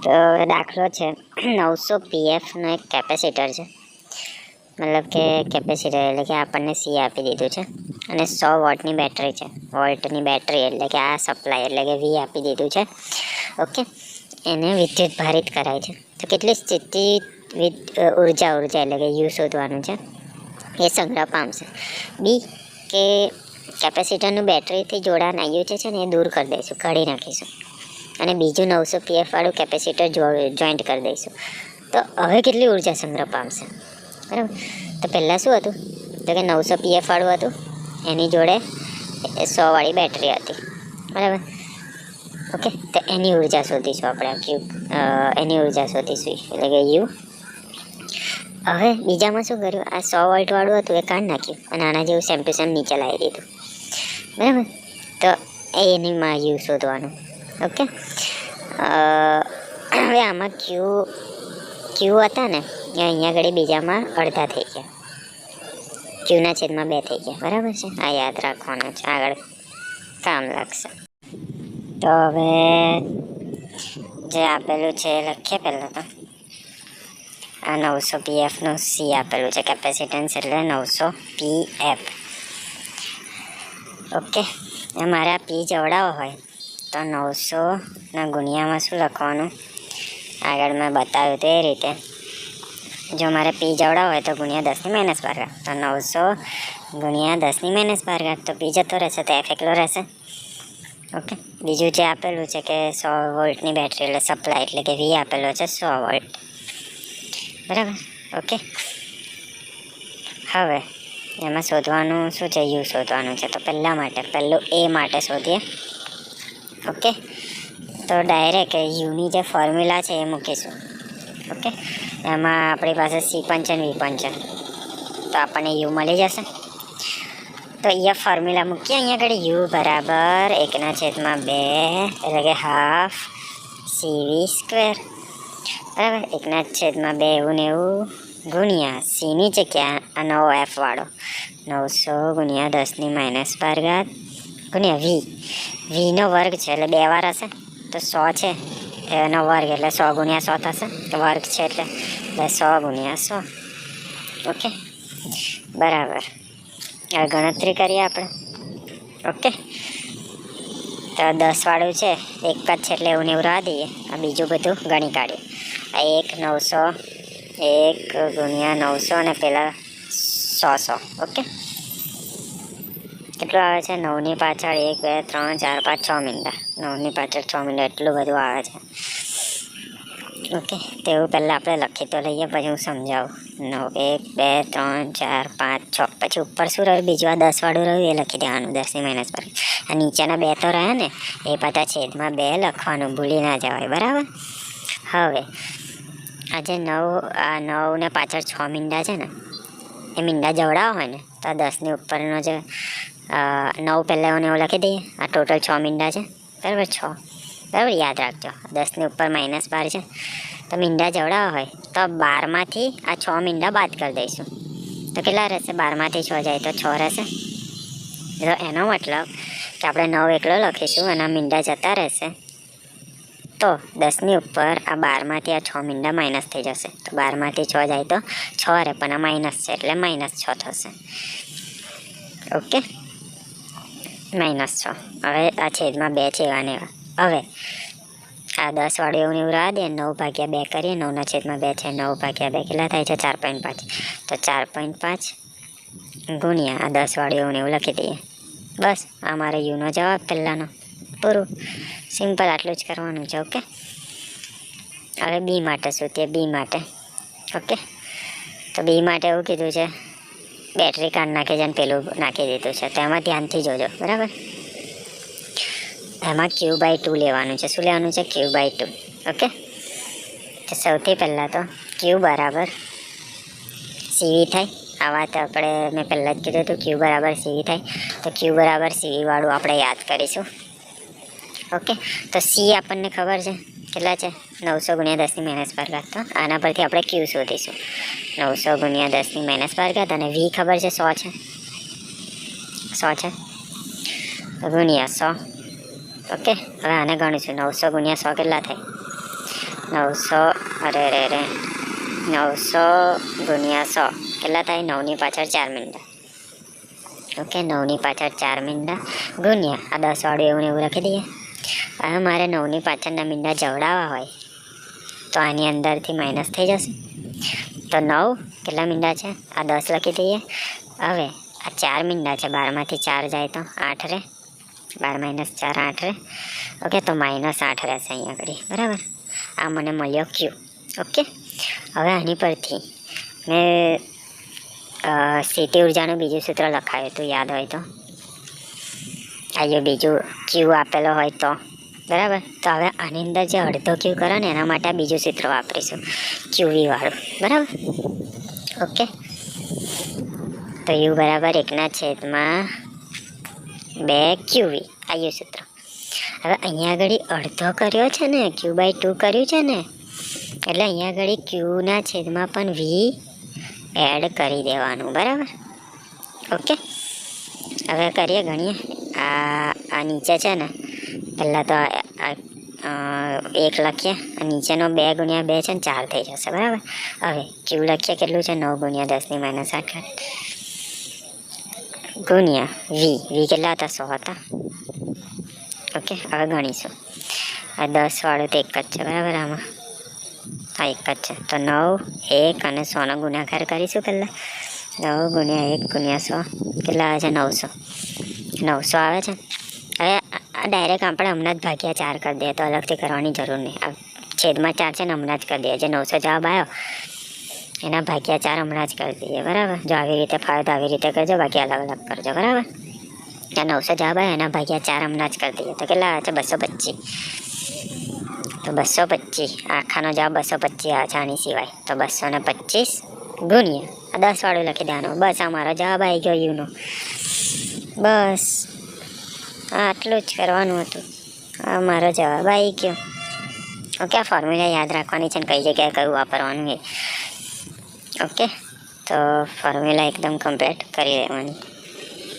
તો દાખલો છે 900 પીએફનો એક કેપેસિટર છે, મતલબ કે કેપેસિટર એટલે કે આપણને સી આપી દીધું છે અને 100 વોટની બેટરી છે. વોલ્ટની બેટરી એટલે કે આ સપ્લાય એટલે કે વી આપી દીધું છે. ઓકે, એને વિદ્યુત ભારિત કરાય છે. તો કેટલી સ્થિતિ ઉર્જા એટલે કે યુ શોધવાનું છે, એ સંગ્રહ પામશે. બી કે કેપેસિટરનું બેટરીથી જોડાણ આયુ છે ને એ દૂર કરી દઈશું, કાઢી નાખીશું અને બીજું 900 પીએફ વાળું કેપેસિટર જોઈન્ટ કરી દઈશું. તો હવે કેટલી ઉર્જા સંગ્રહ પામશે, બરાબર? તો પહેલાં શું હતું, તો કે 900 પીએફ વાળું હતું, એની જોડે 100 વાળી બેટરી હતી, બરાબર? ઓકે, તો એની ઉર્જા શોધીશું આપણે, એની ઉર્જા શોધીશું એટલે કે યુ. હવે બીજામાં શું કર્યું, આ 100 વોલ્ટ વાળું હતું એ કાઢી નાખ્યું અને આના જેવું સેમ ટુ સેમ નીચે લાવી દીધું, બરાબર? તો એની માં યુ શોધવાનું. ઓકે, હવે આમાં ક્યુ હતા ને એ અહીંયા આગળ બીજામાં અડધા થઈ ગયા, ક્યુના છેદમાં 2 થઈ ગયા, બરાબર છે? આ યાદ રાખવાનું છે, આગળ કામ લાગશે. તો હવે જે આપેલું છે એ લખીએ. પહેલાં તો આ 900 પીએફનું સી આપેલું છે, કેપેસિટન્સ એટલે 900 પીએફ. ઓકે, મારે આ પી જવડાવો હોય તો 900ના ગુણ્યામાં શું લખવાનું, આગળ મેં બતાવ્યું તે રીતે. જો મારે પી જવડાવો હોય તો ગુણ્યા 10⁻12, તો 900 ગુણ્યા 10⁻12, તો પી જતો રહેશે, તો એફ એકલો રહેશે. ઓકે, બીજું જે આપેલું છે કે 100 વોલ્ટની બેટરી એટલે સપ્લાય એટલે કે વી આપેલો છે 100 વોલ્ટ, બરાબર? ઓકે, હવે એમાં શોધવાનું શું છે, યુ શોધવાનું છે. તો પહેલું એ માટે શોધીએ. ઓકે, તો ડાયરેક્ટ યુની જે ફોર્મ્યુલા છે એ મૂકીશું. ઓકે, એમાં આપણી પાસે સી પણ છે ને વી પણ છે, તો આપણને યુ મળી જશે. તો અહીંયા ફોર્મ્યુલા મૂકીએ. અહીંયા આગળ યુ બરાબર 1/2 એટલે કે હાફ સીવી સ્ક્વેર, બરાબર? 1/2 એવું ને એવું ગુણ્યા સીની જગ્યા આ નવો એફ વાળો 900 ગુણ્યા 10⁻12 ગુણ્યા વીનો વર્ગ છે એટલે 2 વાર હશે, તો 100 છે એનો વર્ગ એટલે 100 ગુણ્યા 100 થશે, વર્ગ છે એટલે 100 ગુણ્યા 100. ઓકે, બરાબર. હવે ગણતરી કરીએ આપણે. ઓકે, તો 10 વાળું છે એક જ છે એટલે એવું ને એવું રાહ દઈએ, આ બીજું બધું ગણી કાઢીએ. આ 900 ગુણ્યા 900 અને પેલા 100. ઓકે, કેટલું આવે છે, 9ની પાછળ 1 2 3 4 5 6 મીંડા, 9ની પાછળ 6 મીંડા, એટલું બધું આવે છે. ઓકે, તેવું પહેલાં આપણે લખી તો લઈએ, પછી હું સમજાવું. 9 1 2 3 4 5 6, પછી ઉપર શું રહ્યું, બીજું આ 10 વાળું રહ્યું એ લખી દેવાનું, 10⁻12. આ નીચેના 2 તો રહ્યા ને એ પાછા છેદમાં 2 લખવાનું, ભૂલી ના જવાય, બરાબર? હવે આજે 9 ને પાછળ 6 મીંડા છે ને, એ મીંડા જવડાવો હોય ને તો આ 10ની ઉપરનો જે 9 પહેલાં એવું લખી દઈએ. આ ટોટલ 6 મીંડા છે, બરાબર? 6, બરાબર? યાદ રાખજો, 10ની ઉપર -12 છે, તો મીંડા જવડાવવા હોય તો 12માંથી આ 6 મીંડા બાદ કરી દઈશું, તો કેટલા રહેશે? 12માંથી 6 જાય તો 6 રહેશે. તો એનો મતલબ કે આપણે 9 એકલો લખીશું અને આ મીંડા જતા રહેશે, તો 10ની ઉપર આ 12માંથી આ 6 મીંડા માઇનસ થઈ જશે, તો 12માંથી 6 જાય તો 6 રહે, પણ આ માઇનસ છે એટલે -6 થશે. ઓકે, -6. હવે આ છેદમાં 2 છે એવા ને એવા. હવે આ 10 વાળું એવું ને એવું રાહ દે, 9/2 કરીએ, 9ના છેદમાં 2 છે, 9/2 કેટલા થાય છે? 4.5. તો 4.5 ગુણ્યા આ 10 વાળું એવું ને એવું લખી દઈએ. બસ, આ મારે યુનો જવાબ પહેલાંનો, પૂરું. સિમ્પલ, આટલું જ કરવાનું છે. ઓકે, હવે બી માટે શું તે બી માટે. ઓકે, તો બી માટે એવું કીધું છે, બેટરી કાઢ નાખી છે અને પેલું નાખી દીધું છે, તો એમાં ધ્યાનથી જોજો, બરાબર? એમાં Q/2 લેવાનું છે. શું લેવાનું છે? Q/2. ઓકે, તો સૌથી પહેલાં તો Q બરાબર સીવી થાય. આ વાત મેં પહેલાં જ કીધું હતું, Q બરાબર સીવી થાય, તો Q બરાબર સીવી વાળું આપણે યાદ કરીશું. ઓકે, તો સી આપણને ખબર છે કેટલા છે, 900 ગુણ્યા 10⁻12, તો આના પરથી આપણે Q શોધીશું. 900 ગુણ્યા 10⁻12 અને વી ખબર છે 100 છે, 100 છે, ગુણ્યા 100. ઓકે, હવે આને ગણીશું. 900 ગુણ્યા 100 કેટલા થાય? 900 અરે રે રે 900 ગુણ્યા 100 કેટલા થાય? 9ની પાછળ 4 મીંડા. ઓકે, 9ની પાછળ 4 મીંડા ગુણ્યા આ 10 વાળું એવું ને એવું લખી દઈએ. હવે મારે 9ની પાછળના મીંડા જવડાવવા હોય તો આની અંદરથી માઇનસ થઈ જશે. તો 9 કેટલા મીંડા છે? આ 10 લખી દઈએ. હવે આ 4 મીંડા છે, 12માંથી 4 જાય તો 8 રહે. 12 - 4 8 રહે. ઓકે, તો -8 રહેશે અહીંયા આગળ. બરાબર, આ મને મળ્યો ક્યુ. ઓકે, હવે આની પરથી મેં સ્થિતિ ઉર્જાનું બીજું સૂત્ર લખાયું હતું, યાદ હોય તો. આયું બીજું ક્યુ આપેલો હોય તો. બરાબર, તો હવે આની અંદર જે અડધો ક્યુ કરો ને એના માટે બીજું સૂત્ર વાપરીશું, ક્યુવી વાળું. બરાબર, ઓકે. તો યુ બરાબર 1/2 ક્યુવી આયું સૂત્ર. હવે અહીંયા આગળ અડધો કર્યો છે ને, Q/2 કર્યું છે ને, એટલે અહીંયા આગળ ક્યુના છેદમાં પણ વી એડ કરી દેવાનું. બરાબર, ઓકે. હવે કરીએ, ગણીએ. આ નીચે છે ને, પહેલાં તો 1 લખીએ, નીચેનો 2 ગુણ્યા 2 છે ને 4 થઈ જશે. બરાબર, હવે ક્યુ લખીએ, કેટલું છે? 9 ગુણ્યા 10ની -8 ગુણ્યા વી કેટલા હતા? 100 હતા. ઓકે, હવે ગણીશું. આ 10 વાળું તો એક જ છે. બરાબર, આમાં હા એક જ છે. તો 9, 1 અને 100નો ગુણાકાર કરીશું પહેલાં. 9 ગુણ્યા 1 ગુણ્યા 100 કેટલા આવે છે? 900. 900 આવે છે. હવે આ ડાયરેક્ટ આપણે હમણાં જ ભાગ્યા 4 કરી દઈએ, તો અલગથી કરવાની જરૂર નહીં. આ છેદમાં 4 છે ને, હમણાં જ કરી દઈએ. જે 900 જવાબ આવ્યો એના ભાગ્યા 4 હમણાં જ કરી દઈએ. બરાબર, જો આવી રીતે ફાવે તો આવી રીતે કરજો, બાકી અલગ અલગ કરજો. બરાબર, ત્યાં 900 જવાબ આવ્યો એના ભાગ્યા 4 હમણાં જ કરી દઈએ. તો કેટલા આવે છે? 225. તો 225 આખાનો જવાબ 225 આવે છે આની સિવાય. તો 225 ગુણ્યા આ 10 વાળું લખી દેવાનું. બસ, આ મારો જવાબ આવી ગયો યુનો. બસ આટલું જ કરવાનું હતું. આ મારો જવાબ આવી ગયો. ઓકે, આ ફોર્મ્યુલા યાદ રાખવાની છે ને કઈ જગ્યાએ કયું વાપરવાનું એ. ઓકે, તો ફોર્મ્યુલા એકદમ કમ્પ્લીટ કરી લેવાની.